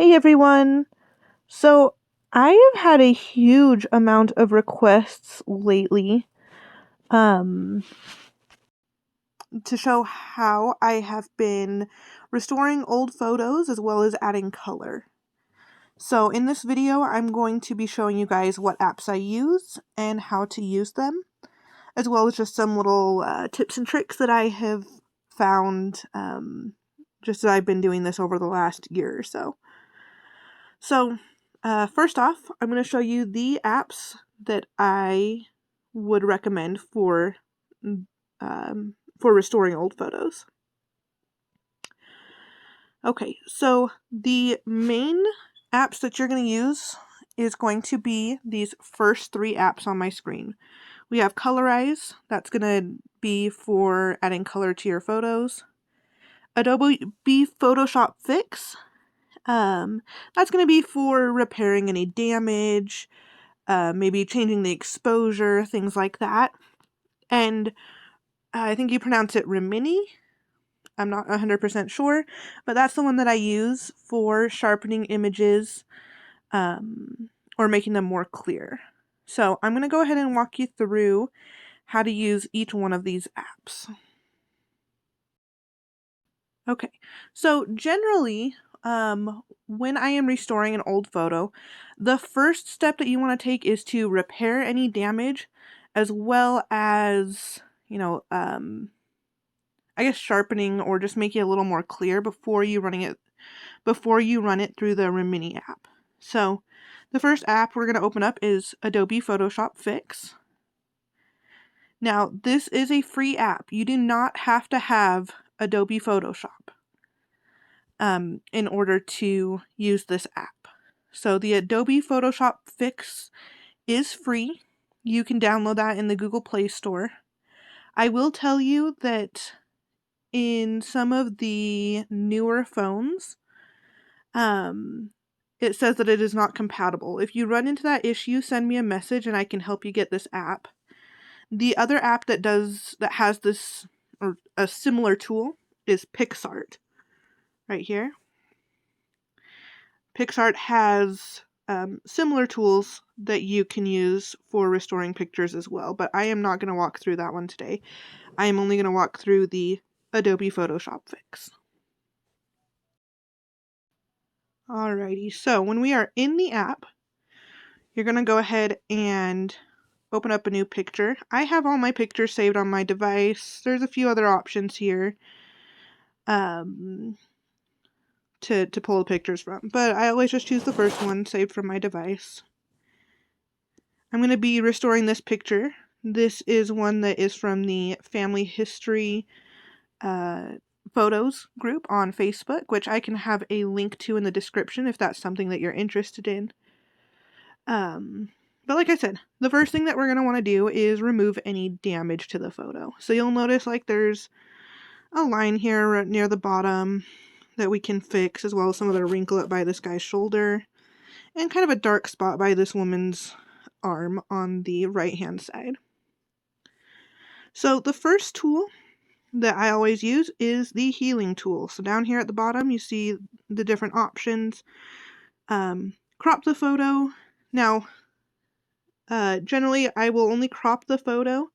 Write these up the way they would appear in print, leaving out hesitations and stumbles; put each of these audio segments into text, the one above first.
Hey everyone! So I have had a huge amount of requests lately um, to show how I have been restoring old photos as well as adding color. So in this video I'm going to be showing you guys what apps I use and how to use them, as well as just some little tips and tricks that I have found just as I've been doing this over the last year or so. So first off, I'm going to show you the apps that I would recommend for restoring old photos. Okay, so the main apps that you're going to use is going to be these first three apps on my screen. We have Colorize, that's going to be for adding color to your photos. Adobe Photoshop Fix, that's going to be for repairing any damage, maybe changing the exposure, things like that. And I think you pronounce it Rimini. I'm not 100% sure, but that's the one that I use for sharpening images or making them more clear. So I'm going to go ahead and walk you through how to use each one of these apps. Okay, so generally, when I am restoring an old photo, the first step that you want to take is to repair any damage, as well as, I guess sharpening or just making it a little more clear before you run it through the Rimini app. So the first app we're going to open up is Adobe Photoshop Fix. Now, this is a free app. You do not have to have Adobe Photoshop in order to use this app. So the Adobe Photoshop Fix is free. You can download that in the Google Play Store. I will tell you that in some of the newer phones, it says that it is not compatible. If you run into that issue, send me a message and I can help you get this app. The other app that has this or a similar tool is PixArt. Right here. PixArt has similar tools that you can use for restoring pictures as well, but I am not going to walk through that one today. I am only going to walk through the Adobe Photoshop Fix. Alrighty, so when we are in the app, you're going to go ahead and open up a new picture. I have all my pictures saved on my device. There's a few other options here to pull the pictures from, but I always just choose the first one saved from my device. I'm going to be restoring this picture. This is one that is from the Family History Photos group on Facebook, which I can have a link to in the description if that's something that you're interested in. But like I said, the first thing that we're going to want to do is remove any damage to the photo. So you'll notice like there's a line here right near the bottom that we can fix, as well as some of the wrinkle up by this guy's shoulder, and kind of a dark spot by this woman's arm on the right hand side. So the first tool that I always use is the healing tool. So down here at the bottom you see the different options. Crop the photo. Now generally I will only crop the photo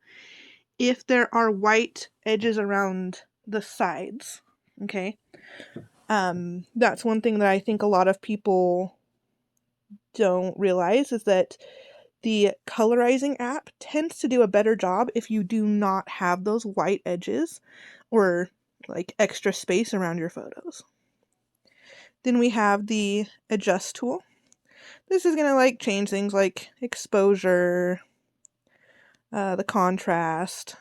if there are white edges around the sides. Okay, that's one thing that I think a lot of people don't realize, is that the colorizing app tends to do a better job if you do not have those white edges or like extra space around your photos. Then we have the adjust tool. This is going to like change things like exposure, the contrast,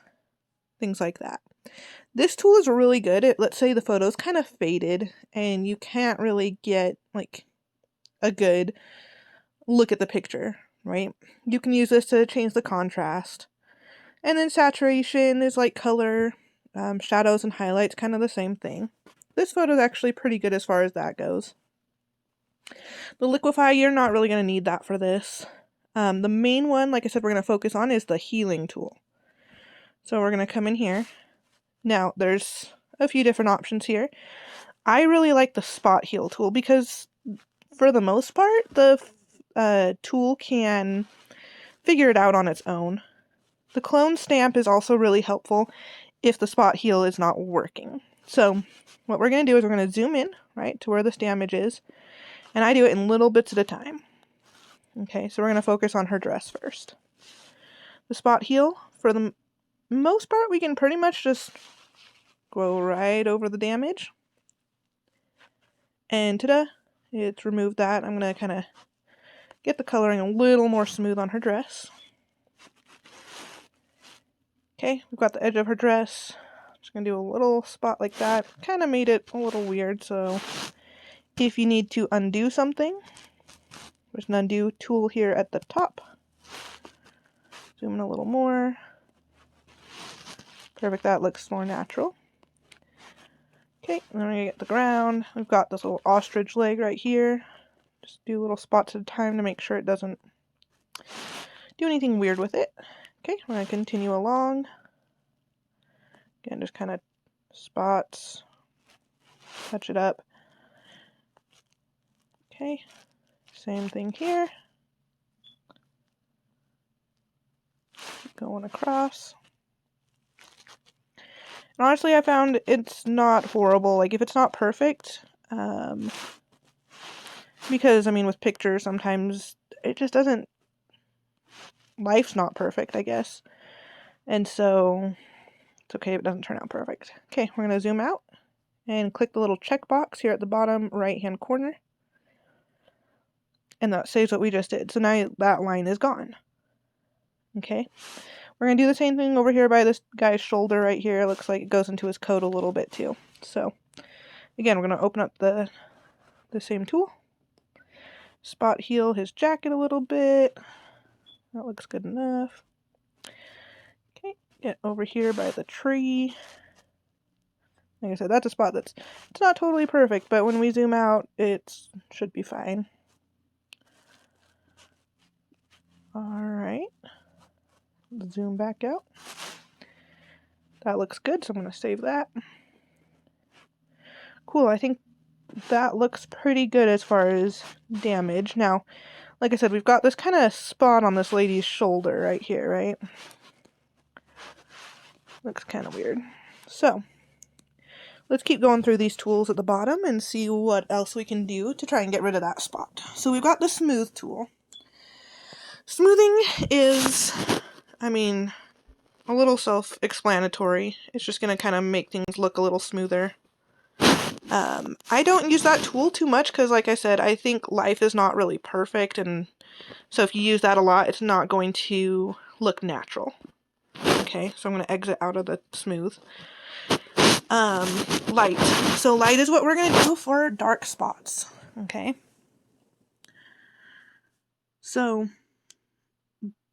things like that. This tool is really good. Let's say the photo's kind of faded and you can't really get like a good look at the picture, right? You can use this to change the contrast. And then saturation is like color, shadows and highlights, kind of the same thing. This photo is actually pretty good as far as that goes. The liquify, you're not really going to need that for this. The main one, like I said, we're going to focus on is the healing tool. So we're going to come in here. Now, there's a few different options here. I really like the spot heal tool because for the most part, the tool can figure it out on its own. The clone stamp is also really helpful if the spot heal is not working. So what we're going to do is we're going to zoom in, right, to where this damage is, and I do it in little bits at a time. Okay, so we're going to focus on her dress first. The spot heal, for the most part, we can pretty much just go right over the damage. And ta-da, it's removed that. I'm going to kind of get the coloring a little more smooth on her dress. Okay, we've got the edge of her dress. Just going to do a little spot like that. Kind of made it a little weird, so if you need to undo something, there's an undo tool here at the top. Zoom in a little more. Perfect, that looks more natural. Okay, and then we're going to get the ground. We've got this little ostrich leg right here. Just do little spots at a time to make sure it doesn't do anything weird with it. Okay, we're going to continue along. Again, just kind of spots, touch it up. Okay, same thing here. Keep going across. And honestly, I found it's not horrible. Like, if it's not perfect, because, I mean, with pictures, sometimes it just doesn't, life's not perfect, I guess. And so, it's okay if it doesn't turn out perfect. Okay, we're going to zoom out and click the little checkbox here at the bottom right-hand corner. And that saves what we just did. So now that line is gone. Okay. We're going to do the same thing over here by this guy's shoulder right here. It looks like it goes into his coat a little bit too. So, again, we're going to open up the same tool. Spot heal his jacket a little bit. That looks good enough. Okay, get over here by the tree. Like I said, that's a spot it's not totally perfect, but when we zoom out, it should be fine. Alright. Zoom back out. That looks good, so I'm going to save that. Cool, I think that looks pretty good as far as damage. Now, like I said, we've got this kind of spot on this lady's shoulder right here, right? Looks kind of weird. So, let's keep going through these tools at the bottom and see what else we can do to try and get rid of that spot. So we've got the smooth tool. Smoothing is, I mean, a little self-explanatory. It's just going to kind of make things look a little smoother. I don't use that tool too much because, like I said, I think life is not really perfect, and so if you use that a lot, it's not going to look natural. Okay, so I'm going to exit out of the smooth. Light. So light is what we're going to do for dark spots. Okay. So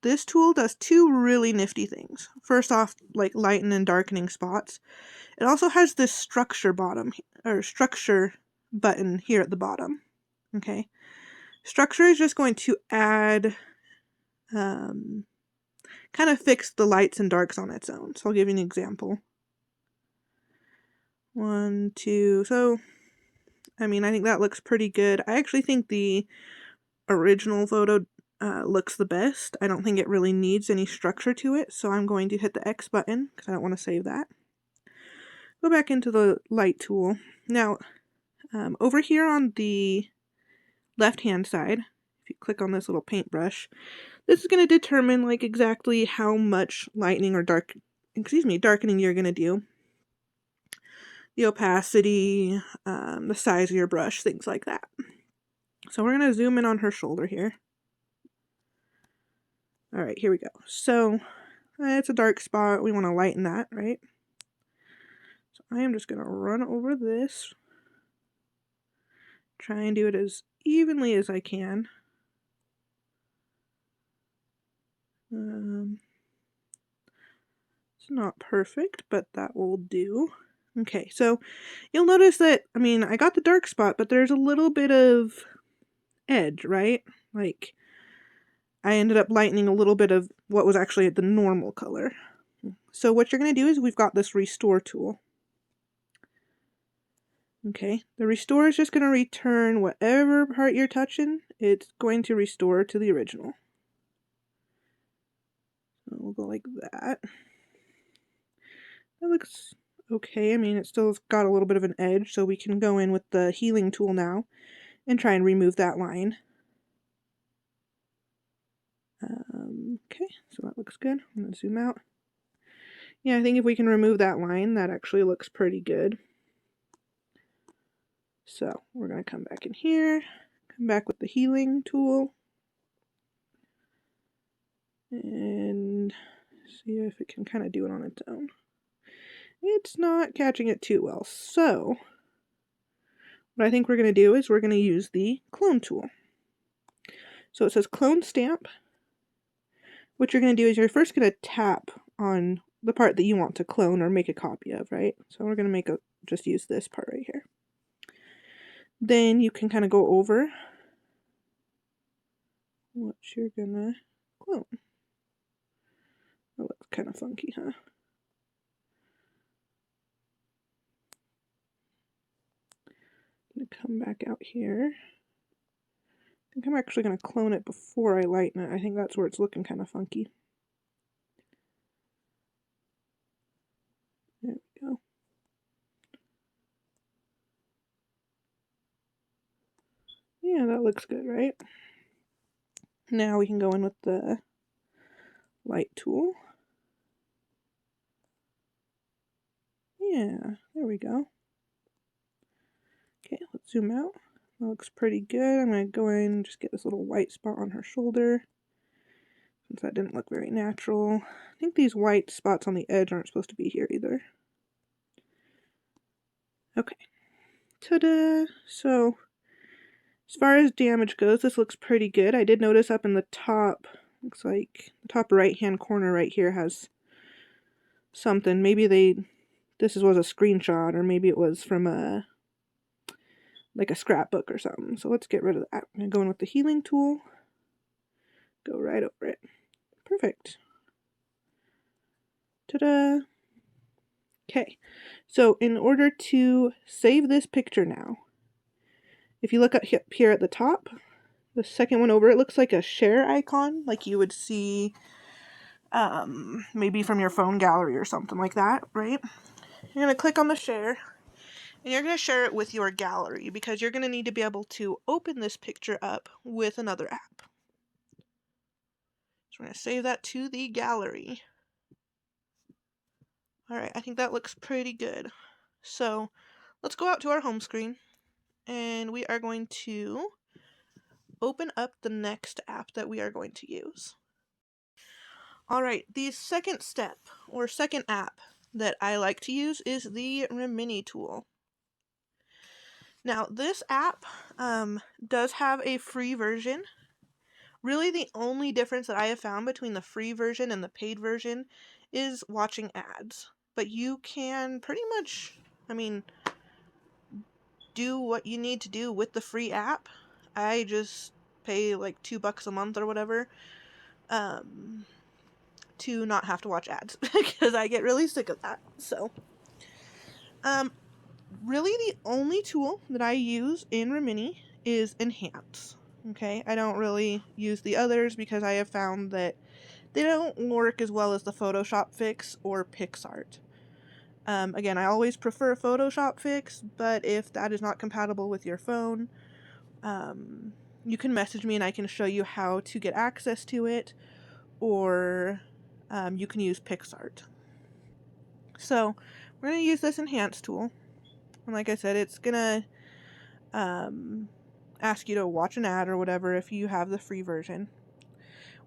this tool does two really nifty things. First off, like lighten and darkening spots. It also has this structure button here at the bottom. Okay. Structure is just going to add, kind of fix the lights and darks on its own. So I'll give you an example. 1, 2, so, I mean, I think that looks pretty good. I actually think the original photo looks the best. I don't think it really needs any structure to it, so I'm going to hit the X button, because I don't want to save that. Go back into the light tool. Now, over here on the left-hand side, if you click on this little paintbrush, this is going to determine, like, exactly how much lightening or darkening you're going to do. The opacity, the size of your brush, things like that. So we're going to zoom in on her shoulder here. Alright, here we go. So, it's a dark spot. We want to lighten that, right? So I am just going to run over this. Try and do it as evenly as I can. It's not perfect, but that will do. Okay, so you'll notice that, I mean, I got the dark spot, but there's a little bit of edge, right? Like, I ended up lightening a little bit of what was actually the normal color. So what you're going to do is we've got this restore tool. Okay, the restore is just going to return whatever part you're touching, it's going to restore to the original. So we'll go like that. That looks okay. I mean, it still's got a little bit of an edge, so we can go in with the healing tool now and try and remove that line. Okay, so that looks good. I'm going to zoom out. Yeah, I think if we can remove that line, that actually looks pretty good. So we're going to come back in here, come back with the healing tool, and see if it can kind of do it on its own. It's not catching it too well, so what I think we're going to do is we're going to use the clone tool. So it says clone stamp. What you're going to do is you're first going to tap on the part that you want to clone or make a copy of, right? So we're going to just use this part right here. Then you can kind of go over what you're going to clone. Oh, that's kind of funky, huh? I'm going to come back out here. I think I'm actually going to clone it before I lighten it. I think that's where it's looking kind of funky. There we go. Yeah, that looks good, right? Now we can go in with the light tool. Yeah, there we go. Okay, let's zoom out. That looks pretty good. I'm going to go in and just get this little white spot on her shoulder, since that didn't look very natural. I think these white spots on the edge aren't supposed to be here either. Okay. Ta-da! So, as far as damage goes, this looks pretty good. I did notice up in the top, looks like the top right-hand corner right here has something. Maybe this was a screenshot, or maybe it was from like a scrapbook or something. So let's get rid of that. I'm going to go in with the healing tool. Go right over it. Perfect. Ta-da! Okay, so in order to save this picture now, if you look up here at the top, the second one over, it looks like a share icon, like you would see maybe from your phone gallery or something like that, right? You're going to click on the share, and you're going to share it with your gallery, because you're going to need to be able to open this picture up with another app. So we're going to save that to the gallery. Alright, I think that looks pretty good. So let's go out to our home screen, and we are going to open up the next app that we are going to use. Alright, the second step, or second app that I like to use is the Rimini tool. Now, this app does have a free version. Really, the only difference that I have found between the free version and the paid version is watching ads. But you can pretty much, do what you need to do with the free app. I just pay like $2 a month or whatever to not have to watch ads because I get really sick of that. So really the only tool that I use in Rimini is Enhance. Okay, I don't really use the others because I have found that they don't work as well as the Photoshop Fix or PixArt. Again, I always prefer Photoshop Fix, but if that is not compatible with your phone, you can message me and I can show you how to get access to it, or you can use PixArt. So we're going to use this Enhance tool, and like I said, it's going to ask you to watch an ad or whatever if you have the free version.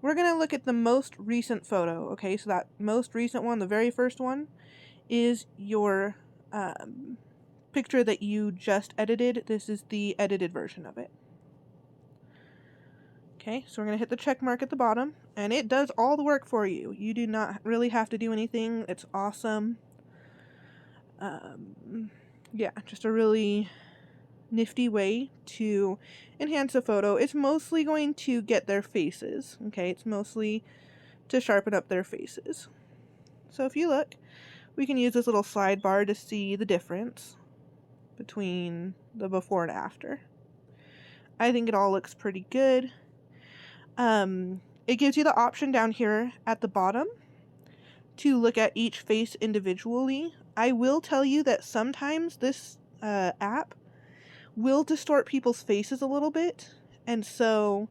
We're going to look at the most recent photo, okay? So that most recent one, the very first one, is your picture that you just edited. This is the edited version of it. Okay, so we're going to hit the check mark at the bottom, and it does all the work for you. You do not really have to do anything. It's awesome. Yeah, just a really nifty way to enhance a photo. It's mostly going to get their faces, okay? It's mostly to sharpen up their faces. So if you look, we can use this little sidebar to see the difference. between the before and after. I think it all looks pretty good. It gives you the option down here at the bottom to look at each face individually. I will tell you that sometimes this app will distort people's faces a little bit, and so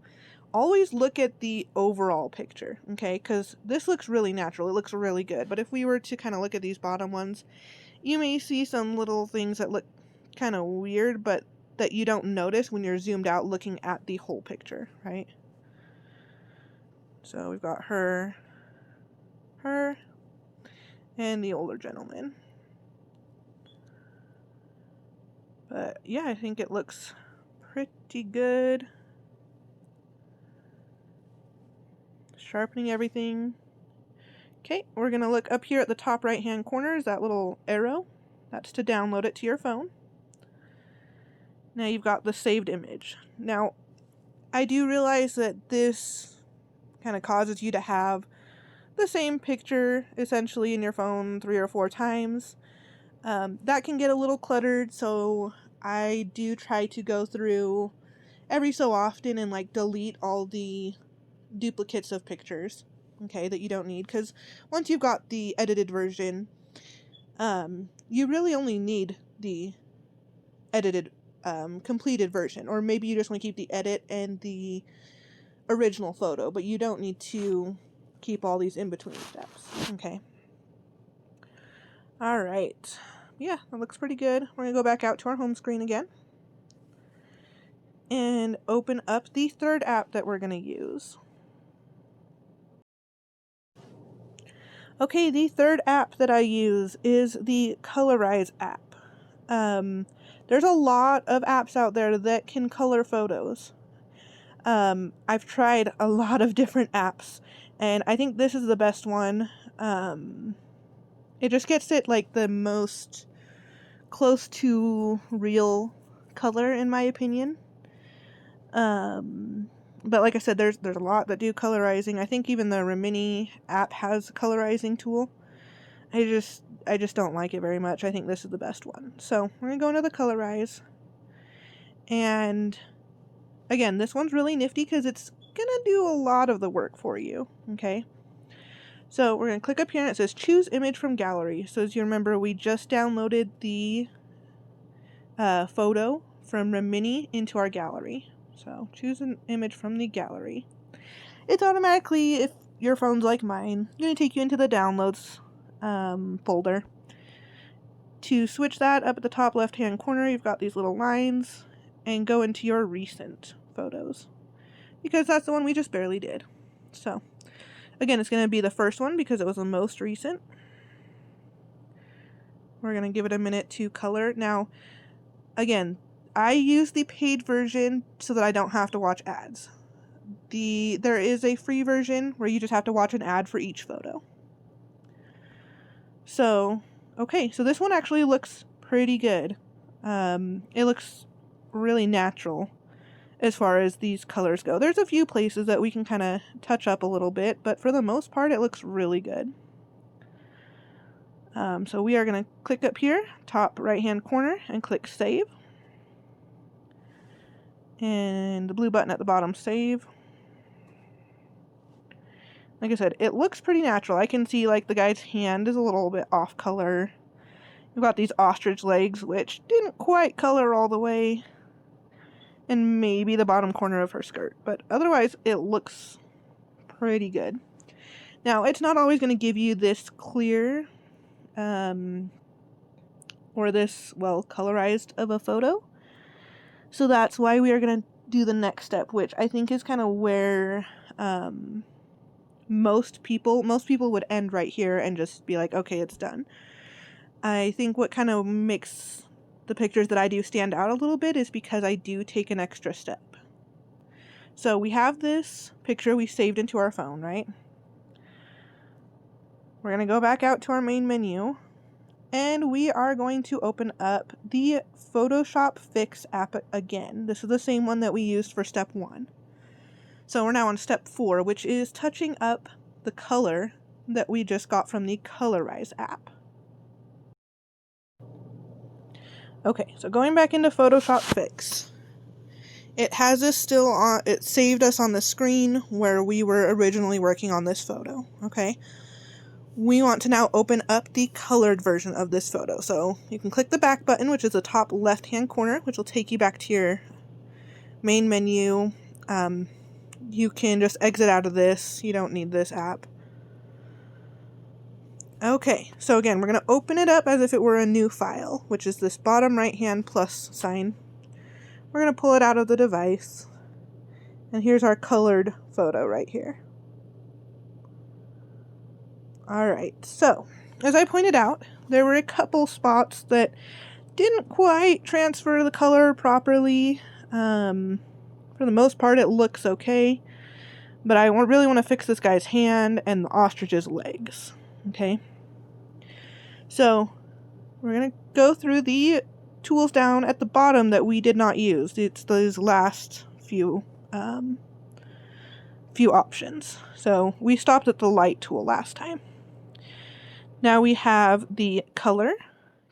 always look at the overall picture, okay? Because this looks really natural. It looks really good. But if we were to kind of look at these bottom ones, you may see some little things that look kind of weird, but that you don't notice when you're zoomed out looking at the whole picture, right? So we've got her, and the older gentleman. But yeah, I think it looks pretty good. Sharpening everything. Okay, we're going to look up here at the top right hand corner is that little arrow. That's to download it to your phone. Now you've got the saved image. Now, I do realize that this kind of causes you to have the same picture essentially in your phone 3 or 4 times. That can get a little cluttered, so I do try to go through every so often and like delete all the duplicates of pictures, okay, that you don't need, because once you've got the edited version, you really only need the edited completed version, or maybe you just want to keep the edit and the original photo, but you don't need to keep all these in-between steps, okay? Alright, yeah, that looks pretty good. We're going to go back out to our home screen again and open up the third app that we're going to use. Okay, the third app that I use is the Colorize app. There's a lot of apps out there that can color photos. I've tried a lot of different apps, and I think this is the best one. It just gets it like the most close to real color, in my opinion. But like I said, there's a lot that do colorizing. I think even the Remini app has a colorizing tool. I just don't like it very much. I think this is the best one. So we're going to go into the Colorize. And again, this one's really nifty because it's going to do a lot of the work for you. Okay. So we're going to click up here and it says choose image from gallery. So as you remember, we just downloaded the photo from Remini into our gallery. So choose an image from the gallery. It's automatically, if your phone's like mine, going to take you into the downloads folder. To switch that, up at the top left hand corner, you've got these little lines, and go into your recent photos, because that's the one we just barely did. So again, it's going to be the first one because it was the most recent. We're going to give it a minute to color. Now again, I use the paid version so that I don't have to watch ads. There is a free version where you just have to watch an ad for each photo. So, okay, so this one actually looks pretty good. It looks really natural as far as these colors go. There's a few places that we can kind of touch up a little bit, but for the most part, it looks really good. So we are going to click up here, top right-hand corner, and click Save. And the blue button at the bottom, Save. Like I said, it looks pretty natural. I can see like the guy's hand is a little bit off color. We've got these ostrich legs, which didn't quite color all the way. And maybe the bottom corner of her skirt. But otherwise, it looks pretty good. Now, it's not always going to give you this clear, or this, well, colorized of a photo. So that's why we are going to do the next step, which I think is kind of where most people would end right here and just be like, okay, it's done. I think what kind of makes the pictures that I do stand out a little bit is because I do take an extra step. So we have this picture we saved into our phone, right? We're going to go back out to our main menu, and we are going to open up the Photoshop Fix app again. This is the same one that we used for step 1. So we're now on step 4, which is touching up the color that we just got from the Colorize app. Okay, so going back into Photoshop Fix. It has us still on, it saved us on the screen where we were originally working on this photo, okay? We want to now open up the colored version of this photo. So you can click the back button, which is the top left-hand corner, which will take you back to your main menu. You can just exit out of this. You don't need this app. Okay, so again, we're going to open it up as if it were a new file, which is this bottom right-hand plus sign. We're going to pull it out of the device. And here's our colored photo right here. Alright, so as I pointed out, there were a couple spots that didn't quite transfer the color properly. For the most part, it looks okay. But I really want to fix this guy's hand and the ostrich's legs. Okay? So, we're going to go through the tools down at the bottom that we did not use. It's those last few options. So, we stopped at the light tool last time. Now we have the color.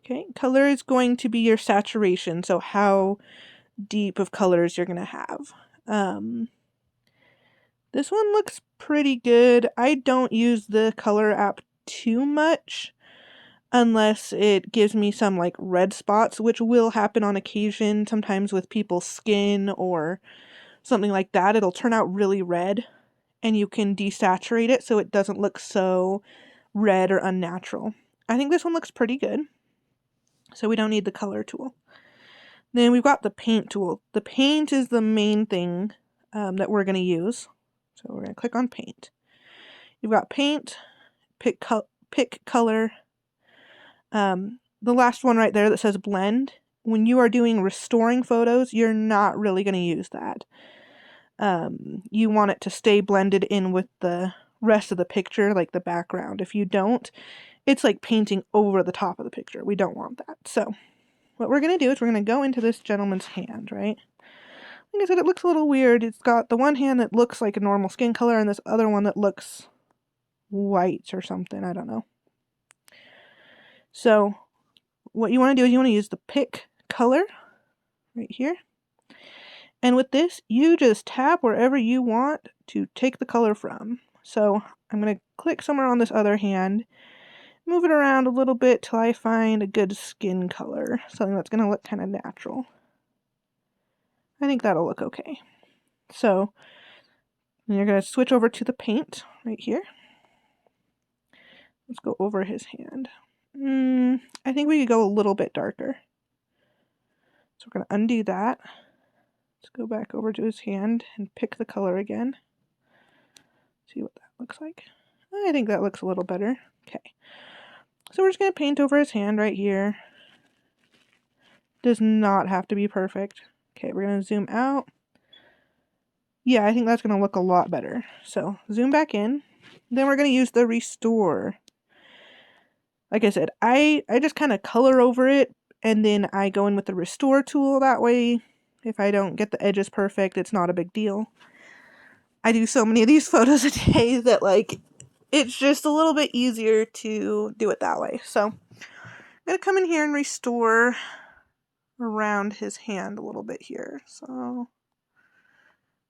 Okay, color is going to be your saturation, so how deep of colors you're going to have. This one looks pretty good. I don't use the color app too much unless it gives me some like red spots, which will happen on occasion, sometimes with people's skin or something like that. It'll turn out really red and you can desaturate it so it doesn't look so red or unnatural. I think this one looks pretty good, so we don't need the color tool. Then we've got the paint tool. The paint is the main thing that we're going to use. So we're going to click on paint. You've got paint, pick color. The last one right there that says blend. When you are doing restoring photos, you're not really going to use that. You want it to stay blended in with the rest of the picture, like the background. If you don't, it's like painting over the top of the picture. We don't want that. So what we're going to do is we're going to go into this gentleman's hand, right? Like I said, it looks a little weird. It's got the one hand that looks like a normal skin color and this other one that looks white or something. I don't know. So what you want to do is you want to use the pick color right here. And with this, you just tap wherever you want to take the color from. So I'm going to click somewhere on this other hand, move it around a little bit till I find a good skin color, something that's going to look kind of natural. I think that'll look okay. So you're going to switch over to the paint right here. Let's go over his hand. I think we could go a little bit darker. So we're going to undo that. Let's go back over to his hand and pick the color again. See what that looks like. I think that looks a little better. Okay. So we're just going to paint over his hand right here. Does not have to be perfect. Okay, we're going to zoom out. Yeah, I think that's going to look a lot better. So zoom back in. Then we're going to use the restore. Like I said, I just kind of color over it and then I go in with the restore tool. That way, if I don't get the edges perfect, it's not a big deal. I do so many of these photos a day that like it's just a little bit easier to do it that way. So I'm going to come in here and restore around his hand a little bit here. So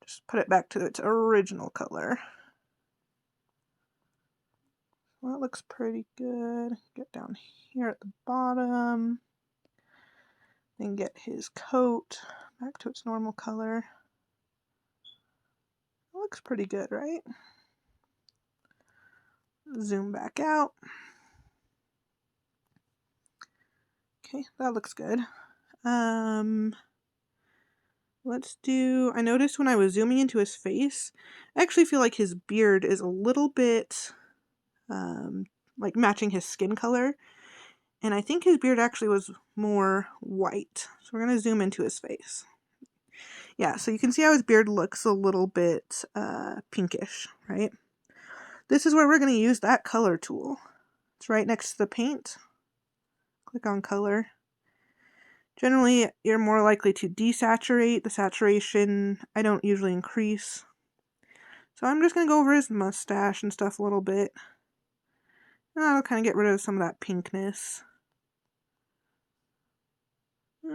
just put it back to its original color. Well, that looks pretty good. Get down here at the bottom. Then get his coat back to its normal color. It looks pretty good, right? Zoom back out. Okay, that looks good. Let's do, I noticed when I was zooming into his face, I actually feel like his beard is a little bit, like matching his skin color. And I think his beard actually was more white. So we're going to zoom into his face. Yeah, so you can see how his beard looks a little bit pinkish, right? This is where we're going to use that color tool. It's right next to the paint. Click on color. Generally, you're more likely to desaturate. The saturation, I don't usually increase. So I'm just going to go over his mustache and stuff a little bit. And that'll kind of get rid of some of that pinkness.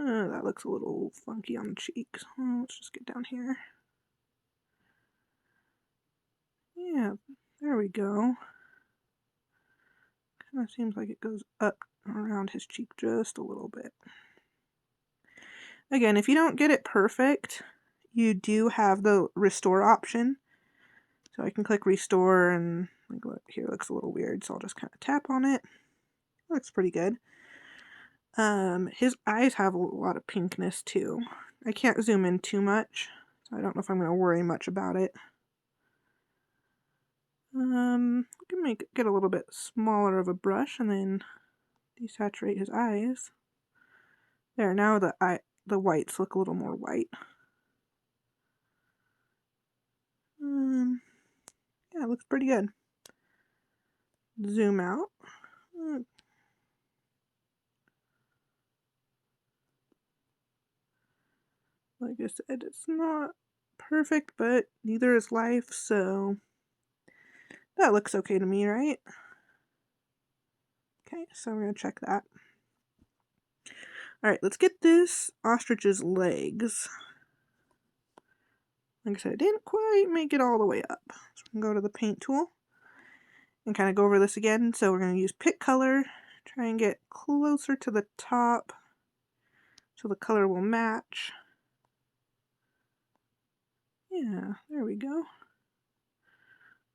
That looks a little funky on the cheeks. Let's just get down here. Yeah, there we go. Kind of seems like it goes up around his cheek just a little bit. Again, if you don't get it perfect, you do have the restore option. So I can click restore and like, look, here it looks a little weird, so I'll just kind of tap on it. Looks pretty good. His eyes have a lot of pinkness too. I can't zoom in too much, so I don't know if I'm going to worry much about it. I can get a little bit smaller of a brush and then desaturate his eyes. There, now the whites look a little more white. Yeah, it looks pretty good. Zoom out. Like I said, it's not perfect, but neither is life, so that looks okay to me, right? Okay, so we're going to check that. Alright, let's get this ostrich's legs. Like I said, I didn't quite make it all the way up. So we're going to go to the paint tool and kind of go over this again. So we're going to use pick color, try and get closer to the top so the color will match. Yeah, there we go.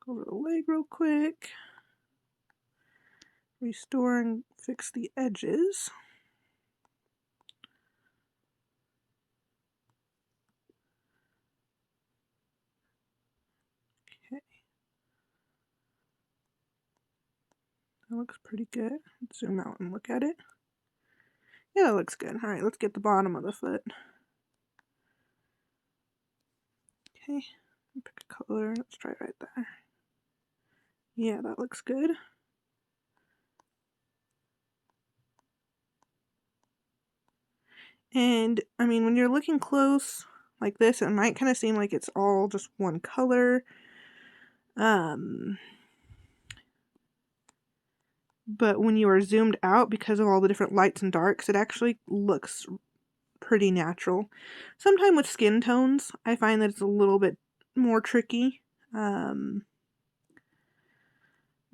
Go over the leg real quick. Restore and fix the edges. Okay. That looks pretty good. Let's zoom out and look at it. Yeah, that looks good. Alright, let's get the bottom of the foot. Okay, pick a color. Let's try right there. Yeah, that looks good. And, I mean, when you're looking close like this, it might kind of seem like it's all just one color. But when you are zoomed out, because of all the different lights and darks, it actually looks pretty natural. Sometimes with skin tones, I find that it's a little bit more tricky.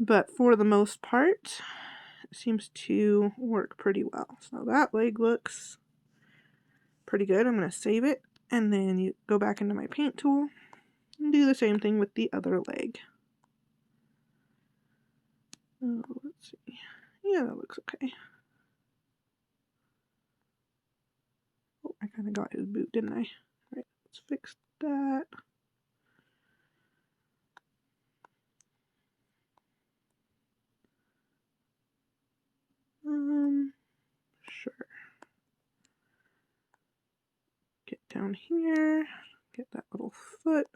But for the most part, it seems to work pretty well. So that leg looks pretty good. I'm going to save it, and then you go back into my paint tool and do the same thing with the other leg. Oh, let's see. Yeah, that looks okay. Oh, I kind of got his boot, didn't I? Alright, let's fix that. Sure. Get down here, get that little foot.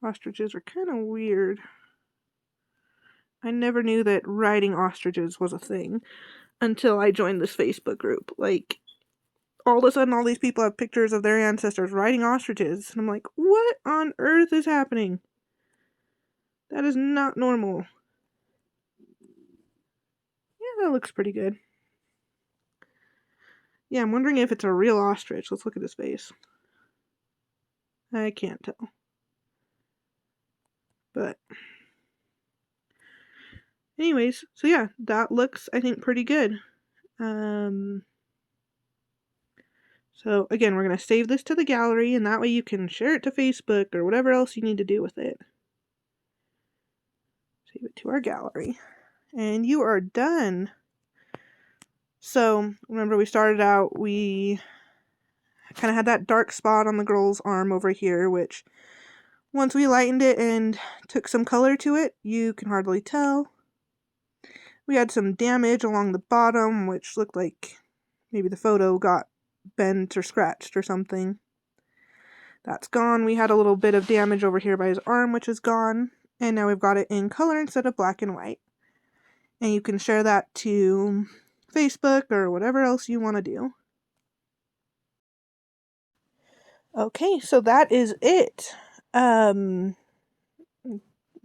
Ostriches are kind of weird. I never knew that riding ostriches was a thing until I joined this Facebook group. Like, all of a sudden, all these people have pictures of their ancestors riding ostriches. And I'm like, what on earth is happening? That is not normal. Yeah, that looks pretty good. Yeah, I'm wondering if it's a real ostrich. Let's look at his face. I can't tell. But anyways, so yeah, that looks, I think, pretty good. So again, we're going to save this to the gallery, and that way you can share it to Facebook or whatever else you need to do with it. Save it to our gallery. And you are done. So remember, we started out, we kind of had that dark spot on the girl's arm over here, which once we lightened it and took some color to it, you can hardly tell. We had some damage along the bottom, which looked like maybe the photo got bent or scratched or something. That's gone. We had a little bit of damage over here by his arm, which is gone. And now we've got it in color instead of black and white. And you can share that to Facebook or whatever else you want to do. Okay, so that is it.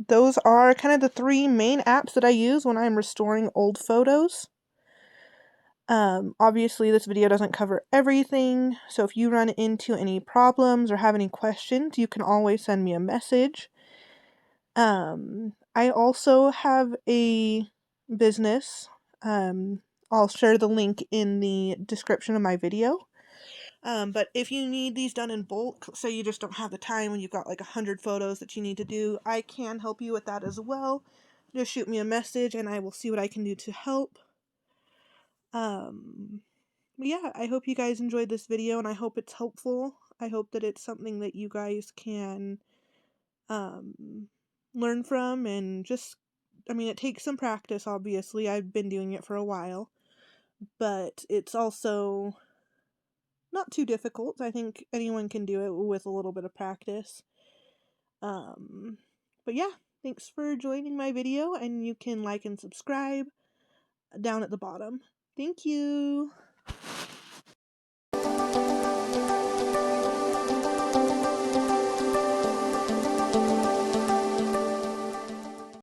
Those are kind of the three main apps that I use when I'm restoring old photos. Obviously this video doesn't cover everything, so if you run into any problems or have any questions, you can always send me a message. I also have a business. I'll share the link in the description of my video. But if you need these done in bulk, so you just don't have the time when you've got like 100 photos that you need to do, I can help you with that as well. Just shoot me a message and I will see what I can do to help. But yeah, I hope you guys enjoyed this video and I hope it's helpful. I hope that it's something that you guys can learn from, and just, I mean, it takes some practice, obviously. I've been doing it for a while, but it's also not too difficult. I think anyone can do it with a little bit of practice. But yeah, thanks for joining my video, and you can like and subscribe down at the bottom. Thank you.